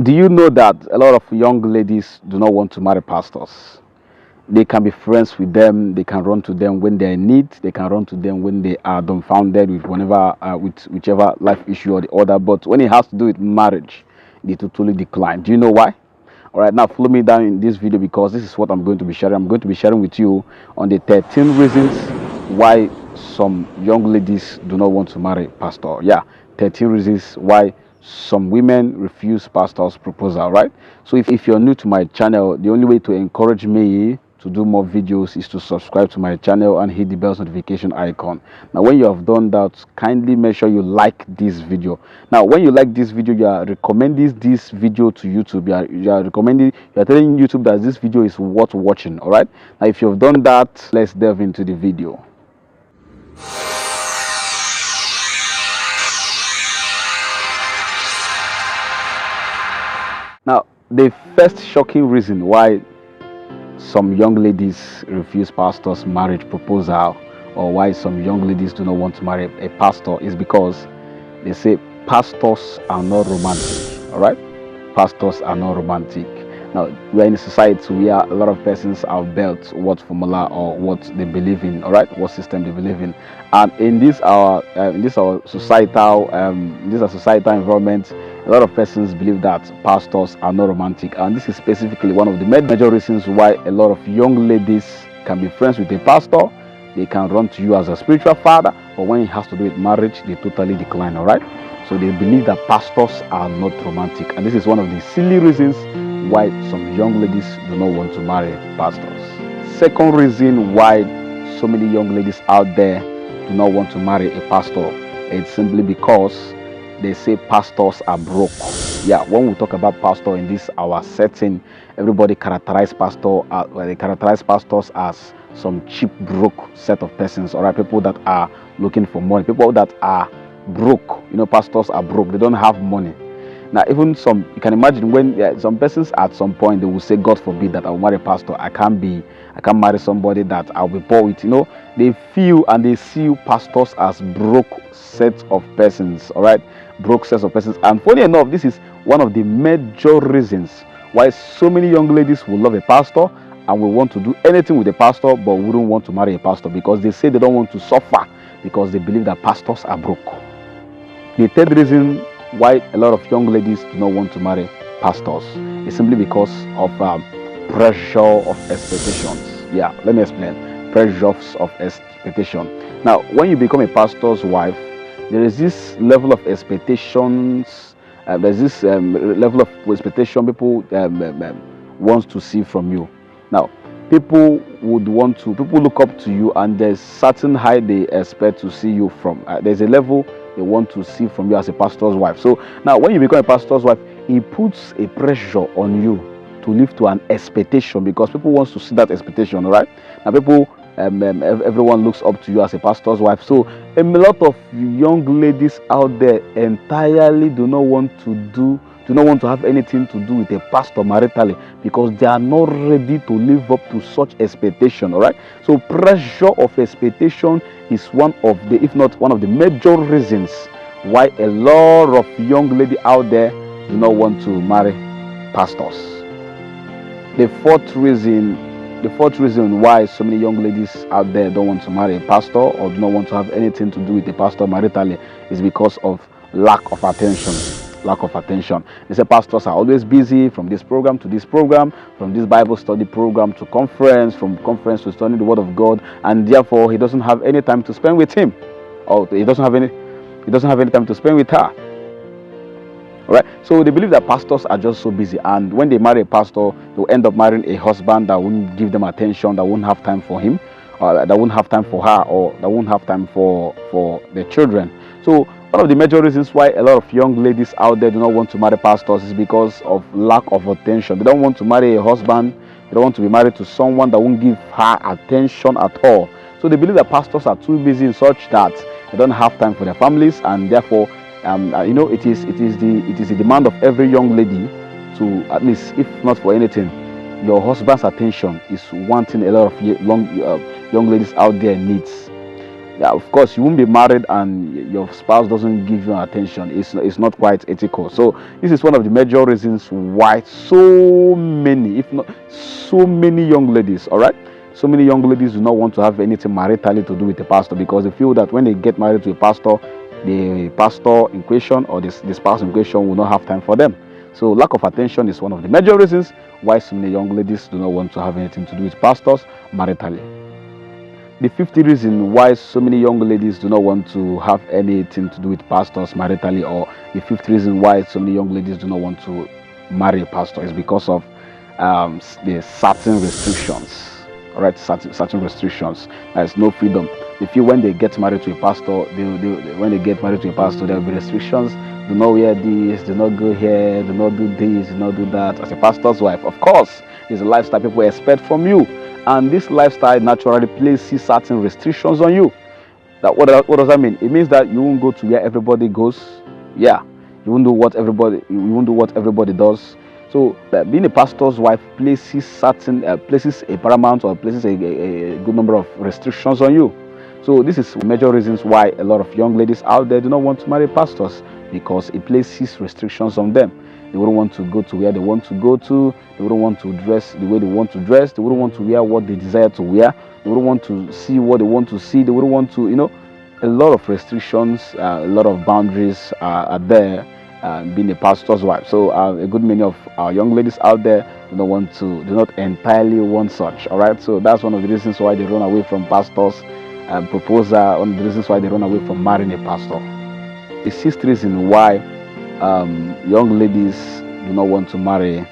Do you know that a lot of young ladies do not want to marry pastors? They can be friends with them. They can run to them when they're in need. They can run to them when they are dumbfounded with with whichever life issue or the other. But when it has to do with marriage, they totally decline. Do you know why? All right, now follow me down in this video because this is what I'm going to be sharing. I'm going to be sharing with you on the 13 reasons why some young ladies do not want to marry pastor. Yeah, 13 reasons why some women refuse pastor's proposal, right? So if you're new to my channel, the only way to encourage me to do more videos is to subscribe to my channel and hit the bell notification icon. Now when you have done that, kindly make sure you like this video. Now when you like this video, you are recommending this video to YouTube. You are telling YouTube that this video is worth watching. All right, now if you've done that, let's delve into the video. Now the first shocking reason why some young ladies refuse pastors' marriage proposal, or why some young ladies do not want to marry a pastor, is because they say pastors are not romantic. All right, pastors are not romantic. Now we are in a society where a lot of persons are built what formula or what they believe in. All right, what system they believe in, and in this our societal environment, a lot of persons believe that pastors are not romantic, and this is specifically one of the major reasons why a lot of young ladies can be friends with a pastor. They can run to you as a spiritual father, but when it has to do with marriage, they totally decline. All right, so they believe that pastors are not romantic, and this is one of the silly reasons why some young ladies do not want to marry pastors. Second reason why so many young ladies out there do not want to marry a pastor, it's simply because they say pastors are broke. Yeah, when we talk about pastor in this our setting, everybody characterize they characterize pastors as some cheap, broke set of persons. All right, people that are looking for money, people that are broke. You know, pastors are broke. They don't have money. Now, even you can imagine when some persons at some point they will say, "God forbid that I will marry a pastor. I can't marry somebody that I'll be poor with." You know, they feel and they see pastors as broke sets of persons. All right, broke sets of persons. And funny enough, this is one of the major reasons why so many young ladies will love a pastor and will want to do anything with a pastor, but wouldn't want to marry a pastor because they say they don't want to suffer because they believe that pastors are broke. The third reason why a lot of young ladies do not want to marry pastors is simply because of pressure of expectations. Yeah, let me explain. Pressures of expectation. Now, when you become a pastor's wife, there is this level of expectations. There's this level of expectation people want to see from you. Now, people look up to you, and there's certain height they expect to see you from. There's a level they want to see from you as a pastor's wife. So now when you become a pastor's wife, it puts a pressure on you to live to an expectation, because people want to see that expectation. All right, now people everyone looks up to you as a pastor's wife. So a lot of young ladies out there entirely do not want to have anything to do with a pastor maritally, because they are not ready to live up to such expectation. All right, so pressure of expectation is one of the, if not one of the major reasons why a lot of young ladies out there do not want to marry pastors. The fourth reason why so many young ladies out there don't want to marry a pastor or do not want to have anything to do with a pastor maritally is because of lack of attention. They say pastors are always busy, from this program to this program, from this Bible study program to conference, from conference to studying the Word of God, and therefore he doesn't have any time to spend with him, or he doesn't have any time to spend with her. All right, so they believe that pastors are just so busy, and when they marry a pastor, they'll end up marrying a husband that won't give them attention, that won't have time for him, or that won't have time for her, or that won't have time for their children. So one of the major reasons why a lot of young ladies out there do not want to marry pastors is because of lack of attention. They don't want to marry a husband. They don't want to be married to someone that won't give her attention at all. So they believe that pastors are too busy in such that they don't have time for their families, and therefore, it is the demand of every young lady to, at least if not for anything, your husband's attention is one thing a lot of young ladies out there needs. Yeah, of course, you won't be married and your spouse doesn't give you attention. It's not quite ethical. So this is one of the major reasons why so many, if not so many young ladies, all right, so many young ladies do not want to have anything maritally to do with a pastor, because they feel that when they get married to a pastor, the pastor in question or the spouse in question will not have time for them. So lack of attention is one of the major reasons why so many young ladies do not want to have anything to do with pastors maritally. The 50th reason why so many young ladies do not want to have anything to do with pastors maritally, or the 50th reason why so many young ladies do not want to marry a pastor, is because of the certain restrictions. All right, certain restrictions. There's no freedom. They feel when they get married to a pastor, when they get married to a pastor, there will be restrictions. Do not wear this, do not go here, do not do this, do not do that. As a pastor's wife, of course, it's a lifestyle people expect from you. And this lifestyle naturally places certain restrictions on you. What does that mean? It means that you won't go to where everybody goes. Yeah, you won't do what everybody does. So being a pastor's wife places a paramount, or places a good number of restrictions on you. So this is major reasons why a lot of young ladies out there do not want to marry pastors, because it places restrictions on them. They wouldn't want to go to where they want to go to. They wouldn't want to dress the way they want to dress. They wouldn't want to wear what they desire to wear. They wouldn't want to see what they want to see. They wouldn't want to, a lot of restrictions, a lot of boundaries are there being a pastor's wife. So a good many of our young ladies out there do not entirely want such. All right. So that's one of the reasons why they run away from pastors proposal. One of the reasons why they run away from marrying a pastor. The 6th reason why young ladies do not want to marry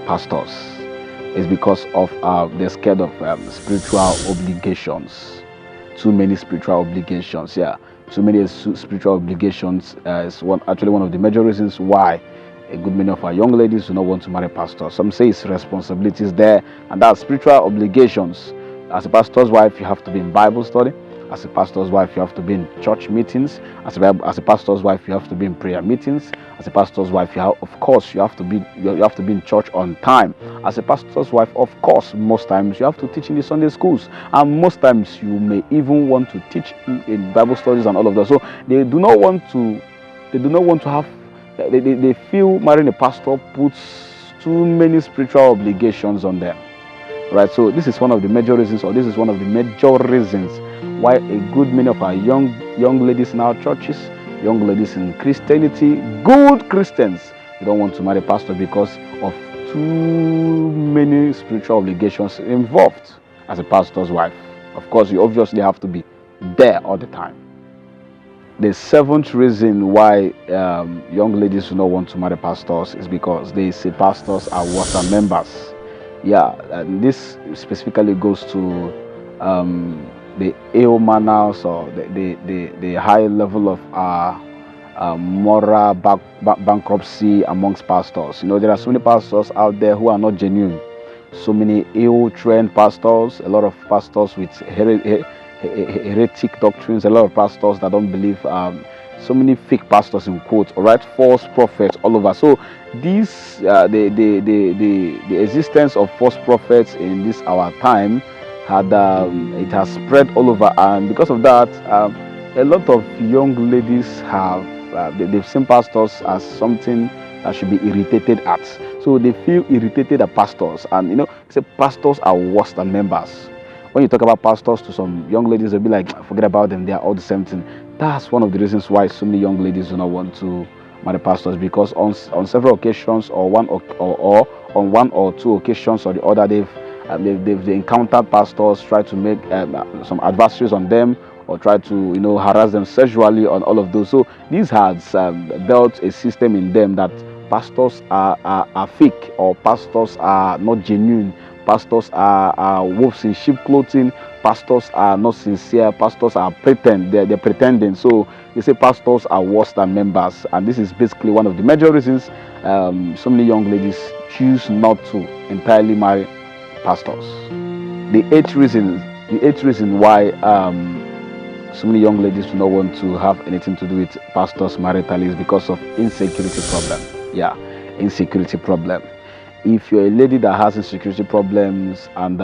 pastors is because of they're scared of spiritual obligations. Too many spiritual obligations. Yeah, too many spiritual obligations is one of the major reasons why a good many of our young ladies do not want to marry pastors. Some say it's responsibilities there, and that's spiritual obligations. As a pastor's wife, you have to be in Bible study. As a pastor's wife, you have to be in church meetings. As a pastor's wife, you have to be in prayer meetings. As a pastor's wife, you have to be in church on time. As a pastor's wife, of course, most times you have to teach in the Sunday schools, and most times you may even want to teach in Bible studies and all of that. So they do not want to have. They feel marrying a pastor puts too many spiritual obligations on them. Right, so this is one of the major reasons why a good many of our young ladies in our churches, young ladies in Christianity, good Christians, they don't want to marry a pastor, because of too many spiritual obligations involved as a pastor's wife. Of course, you obviously have to be there all the time. The 7th reason why young ladies do not want to marry pastors is because they say pastors are water members. Yeah, and this specifically goes to the ill manners, or the high level of moral bankruptcy amongst pastors. There are so many pastors out there who are not genuine. So many ill-trained pastors, a lot of pastors with heretic doctrines, a lot of pastors that don't believe, so many fake pastors in quotes, all right, false prophets all over. So this the existence of false prophets in this our time it has spread all over, and because of that, a lot of young ladies have they've seen pastors as something that should be irritated at. So they feel irritated at pastors, and say pastors are worse than members. When you talk about pastors to some young ladies, they'll be like, forget about them, they are all the same thing. That's one of the reasons why so many young ladies do not want to marry pastors, because on several occasions, or on one or two occasions or the other, they've encountered pastors try to make some adversaries on them, or try to harass them sexually on all of those. So this has built a system in them that pastors are fake, or pastors are not genuine. Pastors are wolves in sheep clothing. Pastors are not sincere. Pastors are they're pretending. So they say pastors are worse than members, and this is basically one of the major reasons so many young ladies choose not to entirely marry pastors. The eighth reason why so many young ladies do not want to have anything to do with pastors maritally is because of insecurity problem. Yeah, insecurity problem. If you're a lady that has insecurity problems, and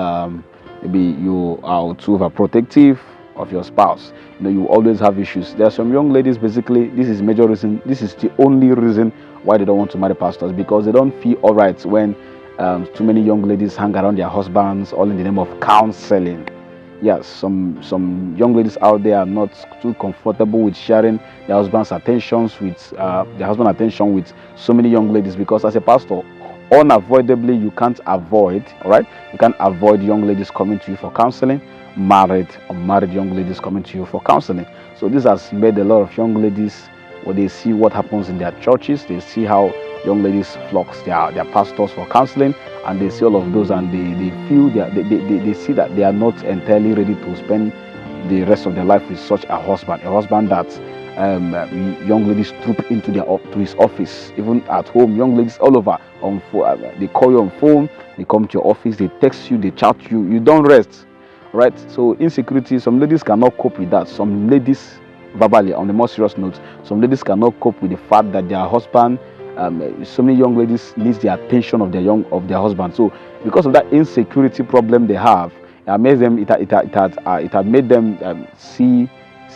maybe you are too overprotective, of your spouse. You always have issues. There are some young ladies, basically, this is major reason, this is the only reason why they don't want to marry pastors, because they don't feel all right when too many young ladies hang around their husbands, all in the name of counseling. Yes, some young ladies out there are not too comfortable with sharing their husband's attentions with so many young ladies, because as a pastor, unavoidably you can't avoid, all right, you can't avoid young ladies coming to you for counseling, married or unmarried young ladies coming to you for counseling. So this has made a lot of young ladies, when they see what happens in their churches, they see how young ladies flocks their pastors for counseling, and they see all of those, and they feel they see that they are not entirely ready to spend the rest of their life with such a husband that young ladies troop into to his office, even at home. Young ladies all over on phone, they call you on phone, they come to your office, they text you, they chat you don't rest, right? So insecurity, some ladies cannot cope with that. Some ladies, verbally, on the more serious note, some ladies cannot cope with the fact that their husband, so many young ladies needs the attention of their husband. So because of that insecurity problem they have, it had made them see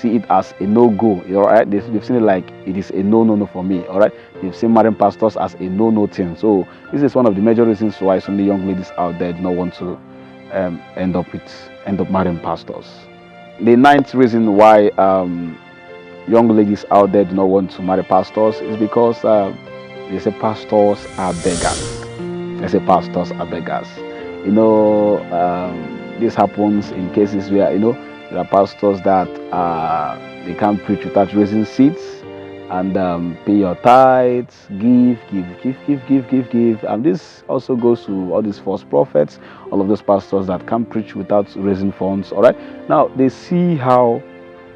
it as a no-go. All right, they've seen it like it is a no for me. All right, they've seen marrying pastors as a no thing. So this is one of the major reasons why so many young ladies out there do not want to end up marrying pastors. The ninth reason why young ladies out there do not want to marry pastors is because they say pastors are beggars. They say pastors are beggars. This happens in cases where there are pastors that they can't preach without raising seats, and pay your tithes, give. And this also goes to all these false prophets, all of those pastors that can't preach without raising funds. All right, now they see how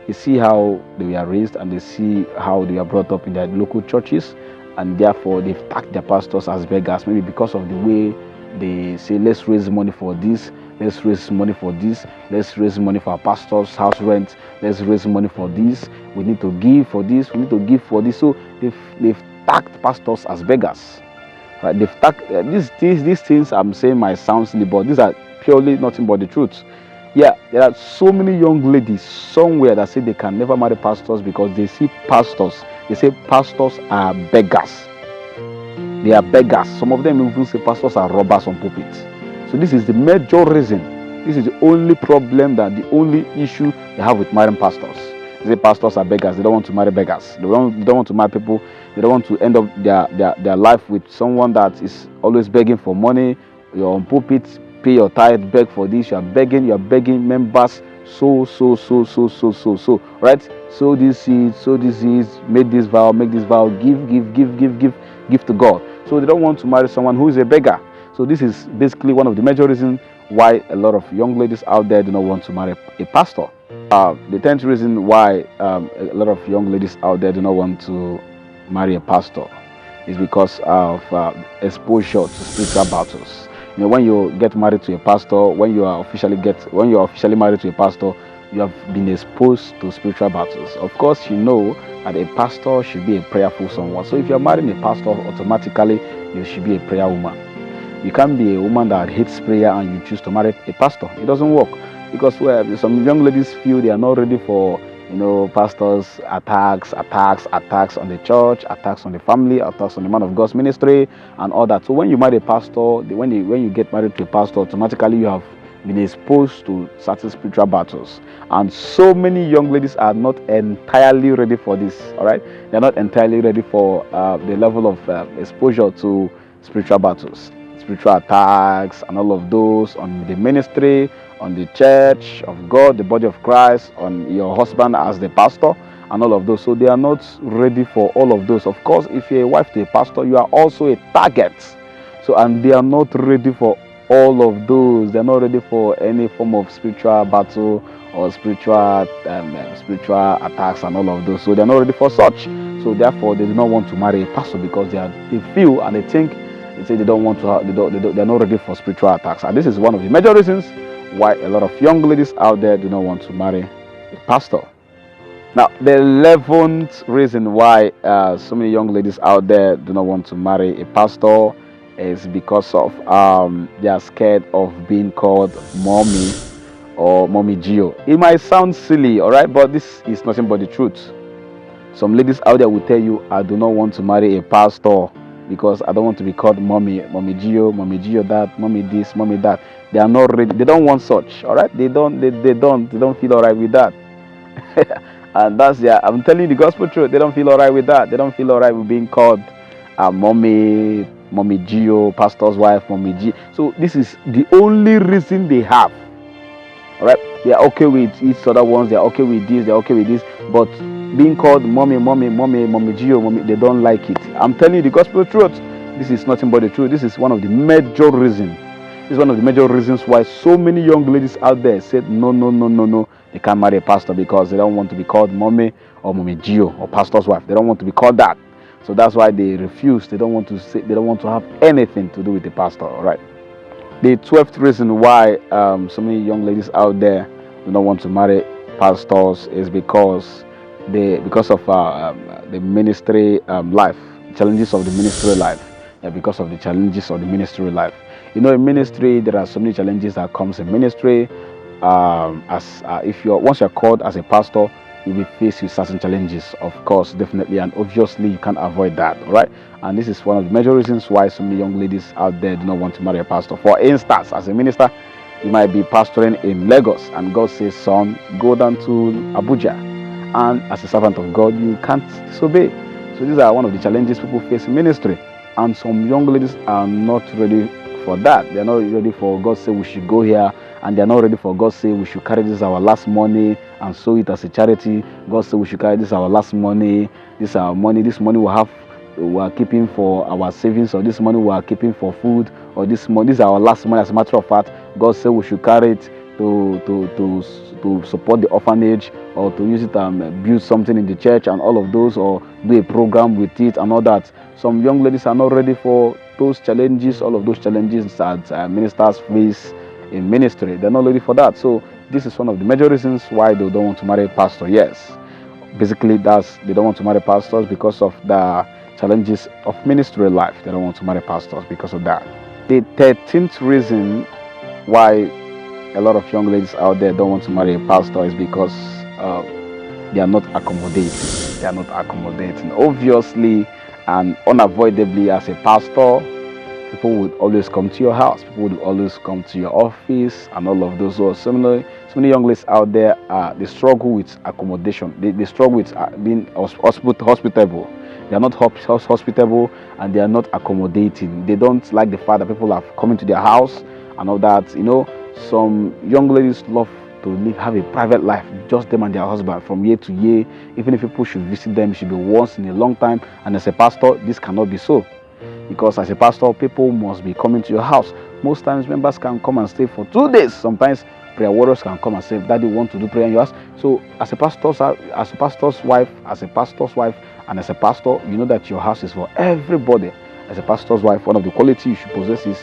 they were raised, and they see how they are brought up in their local churches, and therefore they've tagged their pastors as beggars, maybe because of the way they say, let's raise money for this, let's raise money for this, let's raise money for our pastor's house rent, let's raise money for this, we need to give for this, we need to give for this. So they've tagged pastors as beggars, right? They've tagged these things I'm saying might sound silly, but these are purely nothing but the truth. Yeah, there are so many young ladies somewhere that say they can never marry pastors because they see pastors, they say pastors are beggars. They are beggars. Some of them even say pastors are robbers on pulpits. So this is the major reason. This is the only problem, that the only issue they have with marrying pastors. They say pastors are beggars. They don't want to marry beggars. They don't want to marry people. They don't want to end up their life with someone that is always begging for money. You're on pulpit, pay your tithe, beg for this. You're begging members. So, right? Sow this seed, make this vow, give to God. So they don't want to marry someone who is a beggar. So this is basically one of the major reasons why a lot of young ladies out there do not want to marry a pastor. The 10th reason why a lot of young ladies out there do not want to marry a pastor is because of exposure to spiritual battles. When you get married to a pastor, when you are officially married to a pastor, you have been exposed to spiritual battles. Of course, that a pastor should be a prayerful someone. So if you're marrying a pastor, automatically you should be a prayer woman. You can't be a woman that hates prayer and you choose to marry a pastor. It doesn't work, because some young ladies feel they are not ready for pastors' attacks on the church, attacks on the family, attacks on the man of God's ministry, and all that. So when you marry a pastor, when you get married to a pastor, automatically you have been exposed to certain spiritual battles. And so many young ladies are not entirely ready for this. All right, they're not entirely ready for the level of exposure to spiritual battles, spiritual attacks, and all of those on the ministry, on the church of God, the body of Christ, on your husband as the pastor, and all of those. So they are not ready for all of those. Of course, if you're a wife to a pastor, you are also a target. So, and they are not ready for all of those. They're not ready for any form of spiritual battle or spiritual attacks and all of those. So they're not ready for such. So therefore, they do not want to marry a pastor, because they feel and they think, they say they don't want to. They're not ready for spiritual attacks. And this is one of the major reasons why a lot of young ladies out there do not want to marry a pastor. Now, the 11th reason why so many young ladies out there do not want to marry a pastor is because of they are scared of being called mommy or Mommy Gio. It might sound silly, all right, but this is nothing but the truth. Some ladies out there will tell you, I do not want to marry a pastor because I don't want to be called Mommy Gio that, Mommy this, Mommy that. They are not ready. They don't want such, all right. They don't feel all right with that. And that's, yeah, I'm telling you the gospel truth. They don't feel all right with that. They don't feel all right with being called Mommy Gio, pastor's wife, Mommy G. So this is the only reason they have. All right, they are okay with each other ones. They are okay with this. They are okay with this. But being called Mommy Gio, they don't like it. I'm telling you the gospel truth. This is nothing but the truth. This is one of the major reasons. This is one of the major reasons why so many young ladies out there said no. They can't marry a pastor because they don't want to be called Mommy or Mommy Gio or pastor's wife. They don't want to be called that. So that's why they refuse. They don't want to say. They don't want to have anything to do with the pastor. All right. The 12th reason why so many young ladies out there do not want to marry pastors is because of the ministry life, challenges of the ministry life. Yeah, because of the challenges of the ministry life. You know, in ministry there are so many challenges that comes in ministry. Once you're called as a pastor, you'll be faced with certain challenges, of course, definitely, and obviously you can't avoid that, all right? And this is one of the major reasons why so many young ladies out there do not want to marry a pastor. For instance, as a minister, you might be pastoring in Lagos, and God says, son, go down to Abuja, and as a servant of God, you can't disobey. So these are one of the challenges people face in ministry, and some young ladies are not ready for that. They're not ready for God say we should go here, and they're not ready for God say we should carry this our last money and sow it as a charity. God say we should carry this our last money, this our money, this money we are keeping for our savings, or this money we are keeping for food, or this is our last money. As a matter of fact, God said we should carry it to support the orphanage, or to use it and build something in the church and all of those, or do a program with it and all that. Some young ladies are not ready for those challenges, all of those challenges that ministers face in ministry. They're not ready for that. So this is one of the major reasons why they don't want to marry a pastor. Yes, basically they don't want to marry pastors because of the challenges of ministry life. They don't want to marry pastors because of that. The 13th reason why a lot of young ladies out there don't want to marry a pastor is because they are not accommodating. They are not accommodating. Obviously and unavoidably, as a pastor, people would always come to your house. People would always come to your office and all of those. So many young ladies out there, they struggle with accommodation. They struggle with being hospitable. They are not hospitable, and they are not accommodating. They don't like the fact that people are coming to their house and all that. You know, some young ladies love to have a private life, just them and their husband from year to year. Even if people should visit them, it should be once in a long time. And as a pastor, this cannot be so. Because as a pastor, people must be coming to your house. Most times, members can come and stay for 2 days. Sometimes, prayer warriors can come and say, Daddy, want to do prayer in your house. So, as a pastor's wife, and as a pastor, you know that your house is for everybody. As a pastor's wife, one of the qualities you should possess is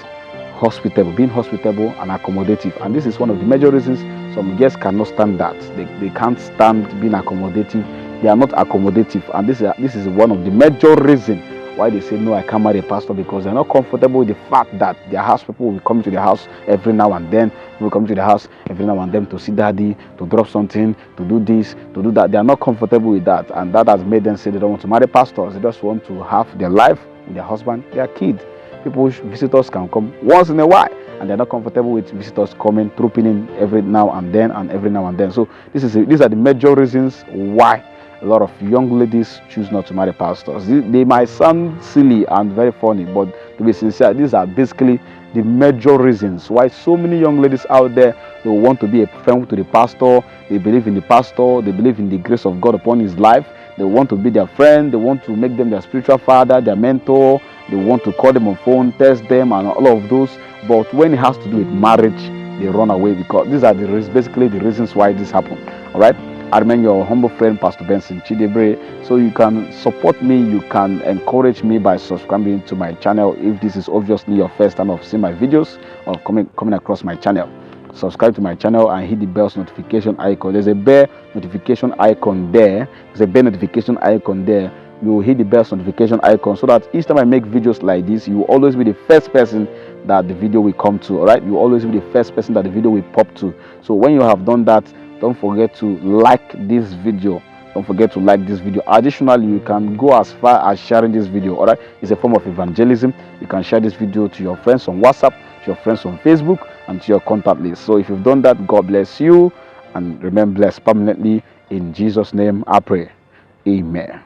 being hospitable and accommodative. And this is one of the major reasons some guests cannot stand that. They can't stand being accommodative. They are not accommodative, and this is one of the major reasons why they say no, I can't marry a pastor, because they're not comfortable with the fact that their house people will come to their house every now and then. Will come to the house every now and then to see daddy, to drop something, to do this, to do that. They are not comfortable with that, and that has made them say they don't want to marry pastors. They just want to have their life with their husband, their kid. Visitors can come once in a while, and they're not comfortable with visitors coming, trooping in every now and then. So these are the major reasons why a lot of young ladies choose not to marry pastors. They might sound silly and very funny, but to be sincere, these are basically the major reasons why so many young ladies out there, they want to be a friend to the pastor. They believe in the pastor. They believe in the grace of God upon his life. They want to be their friend. They want to make them their spiritual father, their mentor. They want to call them on phone, test them, and all of those. But when it has to do with marriage, they run away, because these are basically the reasons why this happened. All right. I remain your humble friend, Pastor Benson Chidebre. So you can support me, you can encourage me by subscribing to my channel. If this is obviously your first time of seeing my videos or coming across my channel, subscribe to my channel and hit the bell's notification icon. There's a bell notification icon there. You will hit the bell's notification icon, so that each time I make videos like this, you will always be the first person that the video will come to. All right, you always be the first person that the video will pop to. So when you have done that, don't forget to like this video. Don't forget to like this video. Additionally, you can go as far as sharing this video. All right, it's a form of evangelism. You can share this video to your friends on WhatsApp, to your friends on Facebook, and to your contact list. So if you've done that, God bless you, and remain blessed permanently. In Jesus' name I pray. Amen.